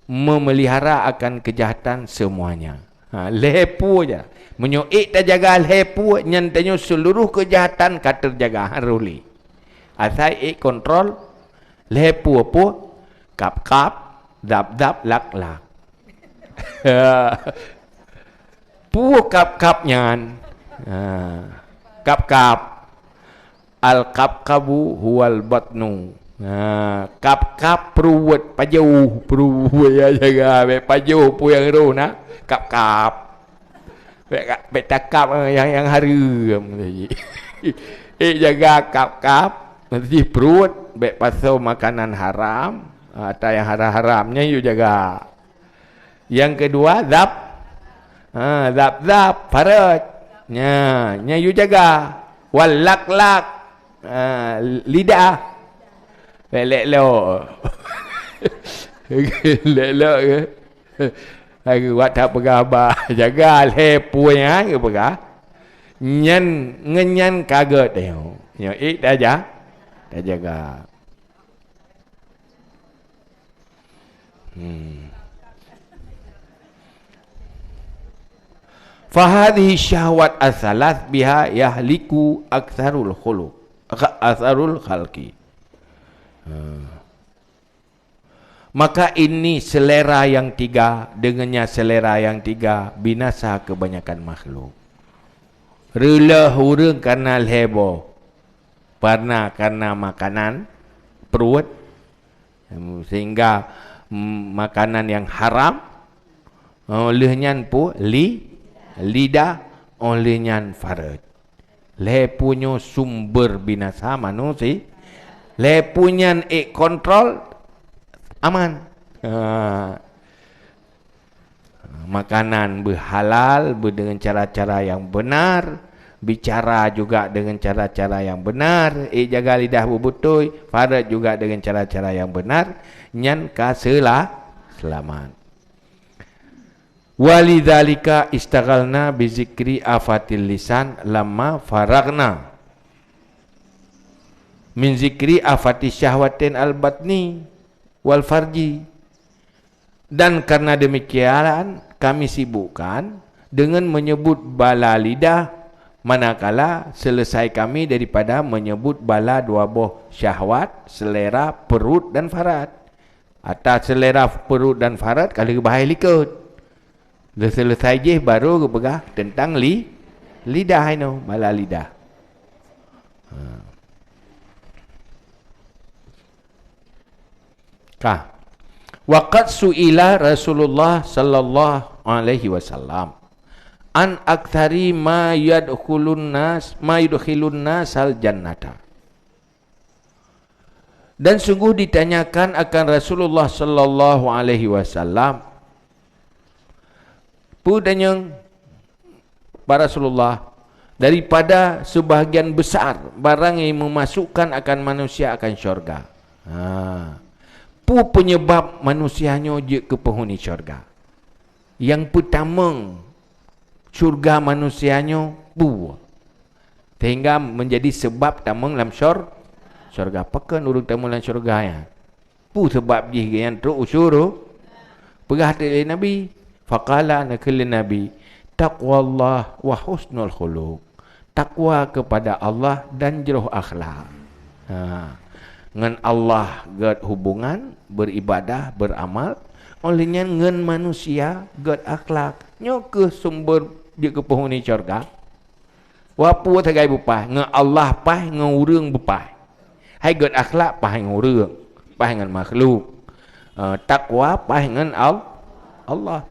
memelihara akan kejahatan semuanya. Lepu je. Menyuik tak jaga lepu, nyantanya seluruh kejahatan kata jaga haruli. Asal kontrol lepu apa? Kap-kap, zab-zab, lak-lak. Pu kap-kapnya. Kap-kap. Al-kap-kabu huwal batnu. Kap-kap peruwet pajau. Peruwet ya jaga. Pajau pu yang roh nak. Kap-kap. Betakap yang harum. Jaga kap-kap. Nanti perut. Pasal makanan haram. Atau yang haram-haramnya you jaga. Yang kedua, zab. Zab-zab. Faraj. Nya you jaga. Wal lak-lak. Lidah. Lek-lek-lek. Lek-lek ke? Aku buat tak pegabah. Jaga lepunya ke pegah. Ngenyan kaget tengok. Nyok dah jaga. Dah jaga. Fahadhi syahwat as-salas biha yahliku aktsarul khuluq. Aktsarul khalqi. Maka ini selera yang tiga, dengannya selera yang tiga, binasa kebanyakan makhluk. Rela hurung karena lebo, karena makanan, perut, sehingga makanan yang haram, olehnya pun lidah, olehnya faraj. Lepunya sumber binasa manusia, lepunya kontrol, aman. Makanan berhalal dengan cara-cara yang benar, bicara juga dengan cara-cara yang benar, jaga lidah berbutui, faraj juga dengan cara-cara yang benar, nyan selamat. Walidzalika istaghalna bizikri afatil lisan lamma faragna min zikri afati syahwatin al-batni wal farji. Dan karena demikian kami sibukkan dengan menyebut bala lidah manakala selesai kami daripada menyebut bala dua buah syahwat, selera perut dan farad. Atas selera perut dan farad kalau bahaya likut. Dah selesai je baru kepegah tentang lidah ini, bala lidah. Waqad su'ila Rasulullah sallallahu alaihi wasallam an aktsari ma yadkhulun nas al jannata. Dan sungguh ditanyakan akan Rasulullah sallallahu alaihi wasallam, pudanya para Rasulullah, daripada sebahagian besar barang yang memasukkan akan manusia akan syurga. Penyebab manusianya je ke penghuni syurga. Yang pertama, syurga manusianya sehingga menjadi sebab tamang dalam syurga. Pakan urut tamang dalam syurga ya. Sebab je yang teruk usyuru. Pegah dari Nabi. Faqala nakil Nabi. Taqwallah wa husnul khuluq. Takwa kepada Allah dan jeruh akhlak. Dengan Allah gad hubungan, beribadah, beramal, olehnya dengan manusia gad akhlak. Nyo ke sumber dia ke penghuni syurga. Wapu tagai bupai, dengan Allah pai, dengan urang bupai. Hai gad akhlak pai dengan urang, pai dengan makhluk. Takwa pai dengan Allah.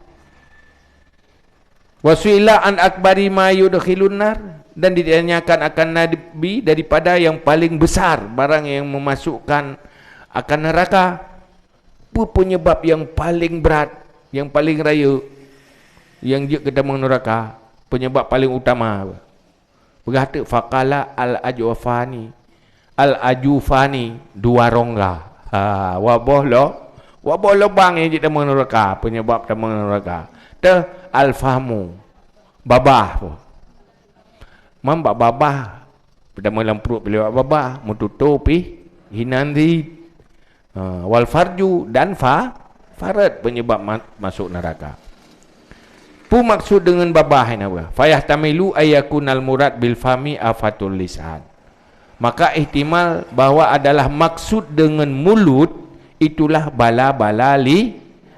Wasuila an akbari ma yudkhilun nar, dan ditanyakan akan Nabi daripada yang paling besar barang yang memasukkan akan neraka. Apa penyebab yang paling berat, yang paling raya, yang dia ke dalam neraka, penyebab paling utama? Berkata faqala al-ajufani, al-ajufani, dua rongga. Waboh lubang yang di dalam neraka, penyebab dalam neraka. Al-fahmu, babah pun. Mambak babah, pertama dalam perut beliau babah, mututupi hinandi, wal farju, dan farad, penyebab masuk neraka. Pu maksud dengan babah ini apa? Fayahtamilu ayakunal murad bil fami afatul lisan. Maka ihtimal bahwa adalah maksud dengan mulut itulah bala-bala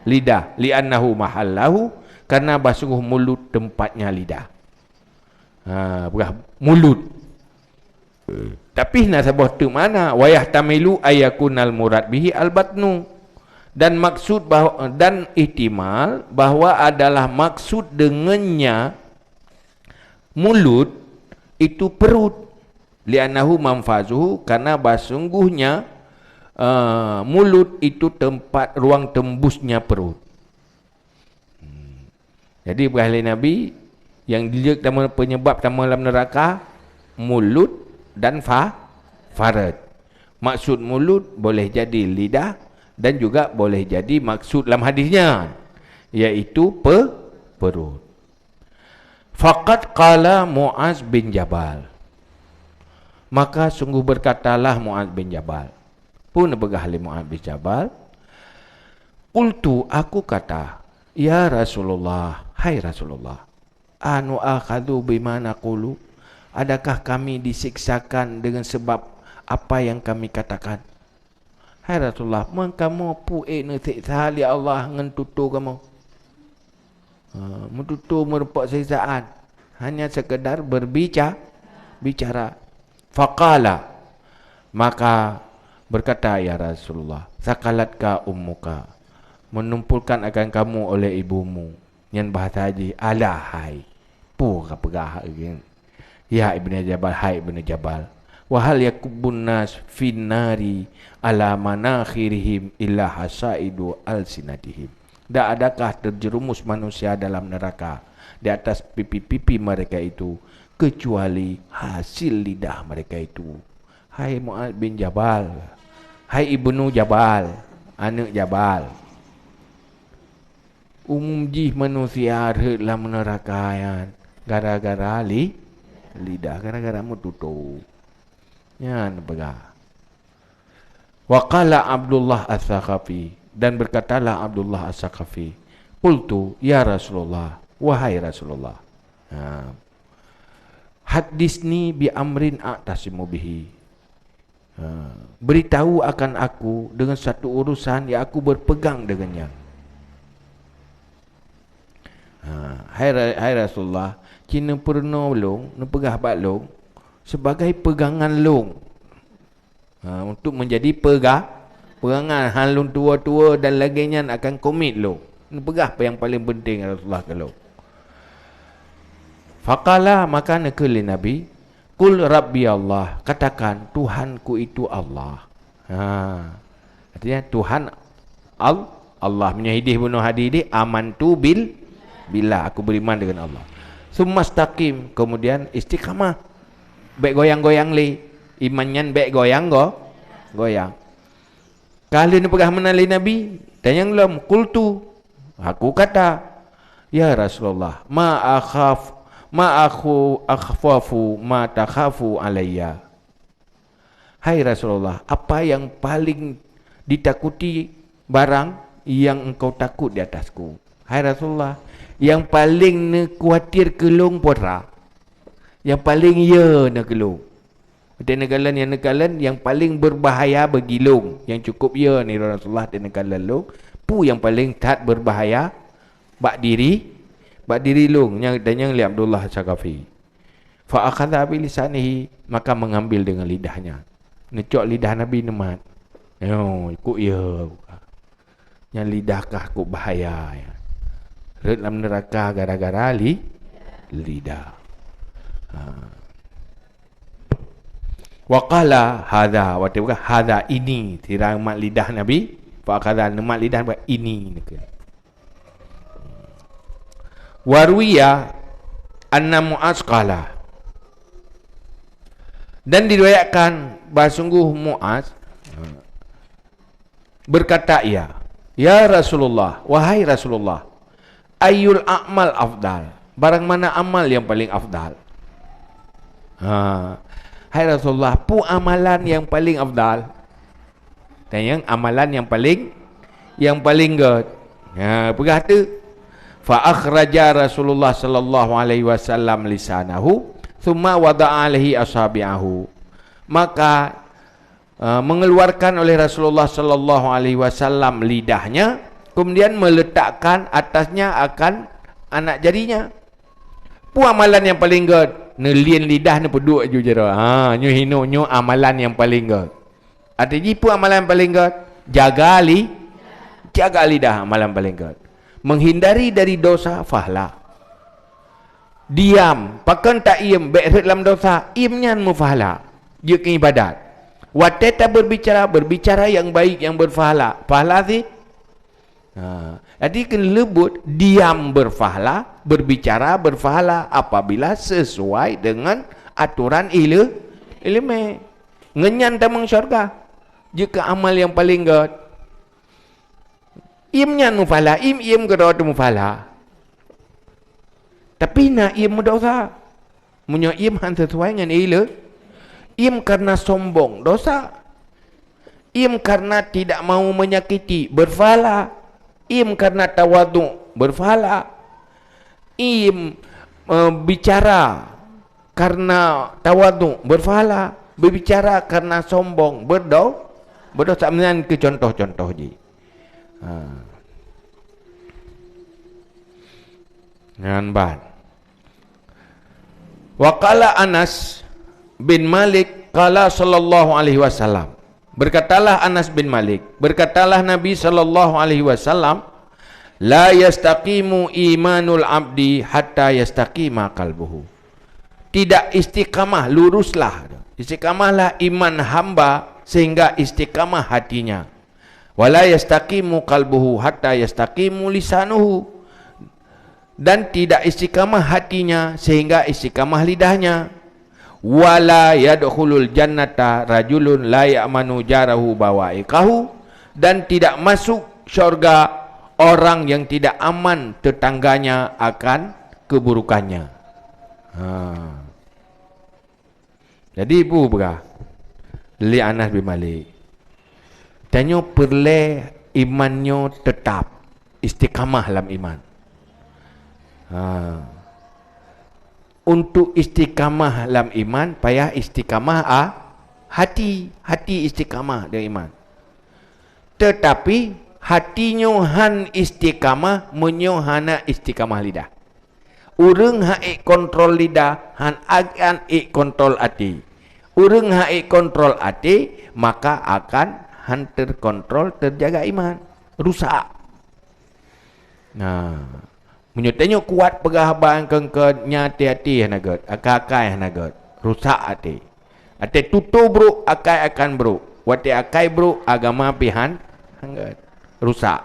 lidah, li'annahu mahallahu, karena sungguh mulut tempatnya lidah. Mulut. Tapi nasabah tu mana? Wayahtamilu ayakunal murad bihi al-batnu. Dan maksud bahwa, dan ihtimal bahwa adalah maksud dengannya mulut itu perut, li'annahu manfazuhu, karena sungguhnya mulut itu tempat ruang tembusnya perut. Jadi berahli Nabi yang dilihat penyebab dalam neraka mulut dan farad. Maksud mulut boleh jadi lidah, dan juga boleh jadi maksud dalam hadisnya iaitu perut. Faqad qala Muaz bin Jabal, maka sungguh berkatalah Muaz bin Jabal. Pun bergahli Muaz bin Jabal, qultu, aku kata, ya Rasulullah, hai Rasulullah, anu akhadhu bima naqulu, adakah kami disiksakan dengan sebab apa yang kami katakan? Hai Rasulullah, kamu pu'e siksa li Allah ngan tutur kamu. Menutur merupak siksaan, hanya sekedar bicara. Faqala, maka berkata ya Rasulullah, sakalatka ummuka, menumpulkan akan kamu oleh ibumu. Yang bahasa haji, alahai, pegah ya Ibnu Jabal, hai Ibnu Jabal. Wahal yakubun nas finnari ala manakhirihim illa hasaidu alsinatihim. Tak adakah terjerumus manusia dalam neraka di atas pipi-pipi mereka itu kecuali hasil lidah mereka itu. Hai Muaz bin Jabal, hai Ibnu Jabal, anak Jabal, umum manusia dalam neraka yang gara-gara lidah, gara-gara mututu. Ya, pegang. Waqala Abdullah As-Saqafi, dan berkatalah Abdullah As-Saqafi, qultu ya Rasulullah, wahai Rasulullah, hadisni bi amrin a'tasimu bihi, beritahu akan aku dengan satu urusan yang aku berpegang dengannya. Hai Rasulullah, kina pernah long, nepegah bat long sebagai pegangan long, untuk menjadi pegangan halun tua-tua dan laganya akan komit long. Nepegah apa yang paling penting Rasulullah kalau. Faqala, maka nekeli Nabi, qul rabbi Allah, katakan Tuhanku itu Allah. Artinya Tuhan Allah menyahidih bunuh hadidi amantu billah, aku beriman dengan Allah. Sumastaqim, kemudian istiqamah, baik goyang-goyang li, imannya baik goyang. Kali ni pegah menali Nabi, dan yang lam qultu, aku kata, ya Rasulullah, ma akhfafu ma takhafu alayya. Hai Rasulullah, apa yang paling ditakuti barang yang engkau takut di atasku? Hai Rasulullah, yang paling khawatir kelong pora, yang paling nak kelong. Di negara yang paling berbahaya bagi long, yang cukup ni Rasulullah di negara long, pu yang paling tak berbahaya bak diri long, dan yang li Abdullah Saqafi. Fa akhadha bi lisanihi, maka mengambil dengan lidahnya. Necok lidah Nabi nemat. Ikut ya. Yang lidahkah kok bahaya ya. dalam neraka gara-gara lidah. Waqala hadha, waktu bukan hadha ini, tirang mat lidah Nabi. Faqala mat lidah ini. Warwiya anna Mu'az qala, dan diriwayatkan bahawa sungguh Mu'az berkata ya Rasulullah, wahai Rasulullah, ayyul a'mal afdal, barang mana amal yang paling afdal? Hai Rasulullah, pu amalan yang paling afdal? Dan yang amalan yang paling good. Berkata, fa akhraja Rasulullah sallallahu alaihi wasallam lisanahu thumma wada'a alaihi asabi'ahu. Maka mengeluarkan oleh Rasulullah sallallahu alaihi wasallam lidahnya, kemudian meletakkan atasnya akan anak jarinya. Pu amalan yang paling good, nelien lidah ni peduk je jera. Nyu hino nyu amalan yang paling good. Artinya pu amalan yang paling good, jaga lidah amalan paling good. Menghindari dari dosa fahla. Diam, pakan tak iem, baik dalam dosa, iemnya mufahla. Dia ke ibadat. Wateta berbicara yang baik, yang berfahala. Fahala sih? Jadi kena lebut, diam berfahala, berbicara berfahala apabila sesuai dengan aturan ilmu. Ngenyan tamang syurga. Jika amal yang paling good. Imnya mufala, im kedua mufala. Tapi nak im dosa. Munyo im han sesuai dengan ilmu. Im karena sombong, dosa. Im karena tidak mau menyakiti, berfahala. Im karena tawadu, berfahala. Im bicara karena tawadu, berfahala. Berbicara karena sombong, berdosa. Menang ke contoh-contoh je. Dengan ban. Waqala Anas bin Malik qala sallallahu alaihi wasallam. Berkatalah Anas bin Malik, berkatalah Nabi sallallahu alaihi wasallam, la yastaqimu imanul abdi hatta yastaqima qalbuhu. Tidak istiqamah, luruslah. Istiqamahlah iman hamba sehingga istiqamah hatinya. Wala yastaqimu qalbuhu hatta yastaqimu lisanuhu. Dan tidak istiqamah hatinya sehingga istiqamah lidahnya. Wala yadkhulul jannata rajulun la ya'manu jarahu bawa'iqahu. Dan tidak masuk syurga orang yang tidak aman tetangganya akan keburukannya. Jadi ibu berah li Anas bin Malik tanya perle imannya tetap istiqamah dalam iman. Untuk istiqamah dalam iman payah istiqamah hati istiqamah dalam iman. Tetapi hatinya han istiqamah, menyo hana istiqamah lidah. Urang haik kontrol lidah, han akan kontrol hati. Urang haik kontrol hati, maka akan han terkontrol, terjaga iman, rusak. Menyutanya kuat pegahaban kengkenya hati-hati hanagat, akai-akai hanagat, rusak hati. Hati tutup bro, akai akan bro. Wati akai bro, agama pihan hanggat, rusak.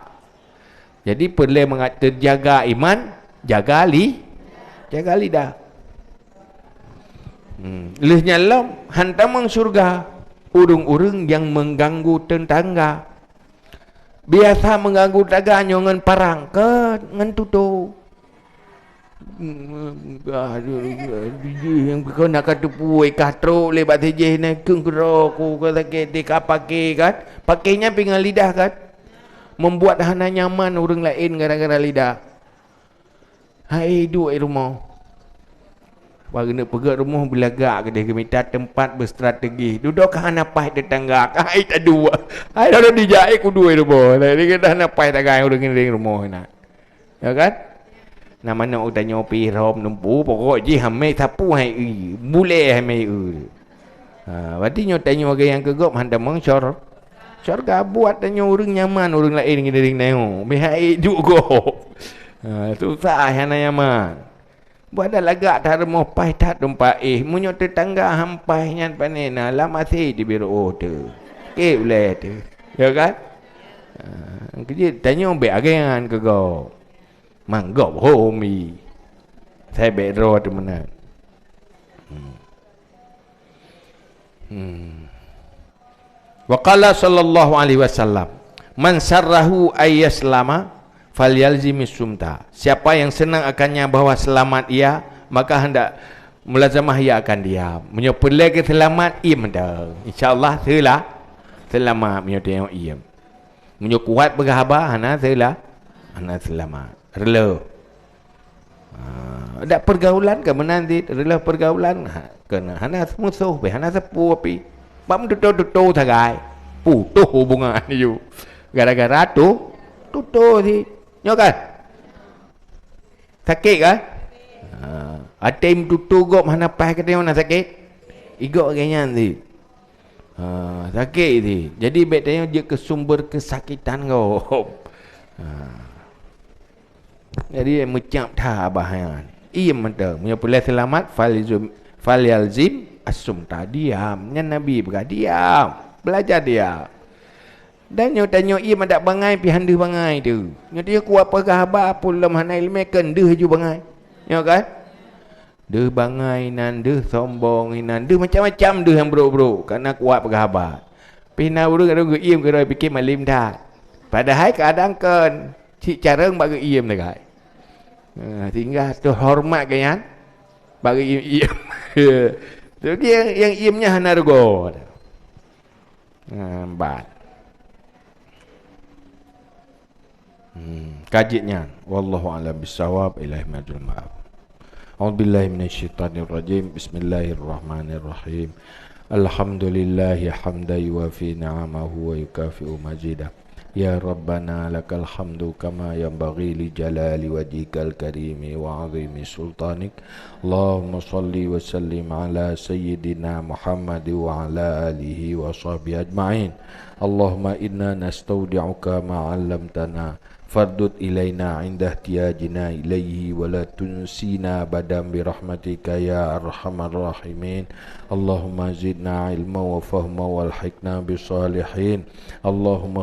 Jadi perlu terjaga iman, jaga lidah. Lehnya lam hantamang surga urung-urung yang mengganggu tetangga. Biasa mengganggu tetangga dengan parang ke ngan tutup. Yang kau nak kata puai katro lebat saja nak kengkero ku kata kita pakai kan, pakainya pinggan lidah kan, membuat hana nyaman orang lain gara-gara lidah. Hai duduk rumah. Bagi nak pergi rumah belagak ke dia minta tempat berstrategi. Duduk ke hana pai tetangga. Hai tak dua. Hai dah dijahit ku dua rumah. Dia kata hana pai tak gai orang ni rumah nak. Ya kan? Nama nak tanya pi rom nempu pokok je hamai sapu hai bule hamai berarti nyo tanya orang yang kegop handa mengcor. Syurga buat tanya orang nyaman orang lain ngidering neo. Mihai juga. Susah hana yaman. Buat dah lagak tak remah pai tak tempat munyo tetangga hampai nyan panena lah masih di biro tu. Ke boleh tu. Ya kan? Kerja tanya be agengan ke kau. Manggap homi. Saya be ro tu mana. Wa qala sallallahu alaihi wasallam, man sarrahu ayyaslama falyalzimis sumta. Siapa yang senang akannya bahawa selamat ia, maka hendak mulazamah ia akan diam. Menyopelai ke selamat ia dah. Insya-Allah selamat menyoteng ia. Menyokuat berhabar hana hana selamat. Rela. Ada pergaulan ke menanti rela pergaulan kena hana musuh be hana sepu api. Bam tutu tagai. Putuh hubungan you. Gara-gara tutu si. Nyo kan? Sakit kan? Atim tutu gop hana pas kata mana sakit? Igok kayaknya si. Sakit si. Jadi betanya dia ke sumber kesakitan kau. Jadi mencap dah bahayan. Ia mentah. Punya pulih selamat falyalzim as-sumta. Diam. Yang Nabi berkata diam. Belajar diam. Dan nyo tanya ia madak bangai pi handu bangai tu. Nyo dia kuat apa khabar pun lam hanai ilmekan deh ju bangai. Nyo kan? Deh bangai nan deh sombong nan deh macam-macam deh yang bro-bro karena kuat apa khabar. Pina bro kadang iem ke roi fikir malim dah. Padahal kadang kan cik careng bagi iem dekat. Tinggal tu hormat kan bagi iem. Tu dia yang iemnya hana rego. Bat. Kajinya wallahu a'lam bissawab. Ilahi majul ma'af. A'udzubillahi minasyaitonir rajim. Bismillahirrahmanirrahim. Alhamdulillahi hamdan yuwafi ni'amahu wa yukafi'u majidah. Ya Rabbana lakal hamdu kama yanbaghi li jalali wajhikal karimi wa 'azimi sultanik. Allahumma salli wa sallim ala sayyidina Muhammad wa ala alihi wa sahbihi ajma'in. Allahumma inna nastaudi'uka ma 'allamtana fardud ilaina 'inda ihtiyajina ilaihi wa la tunsina badam bi rahmatika ya arhamar rahimin. Allahumma zidna ilma wa fahma wal hikna bis salihin. Allahumma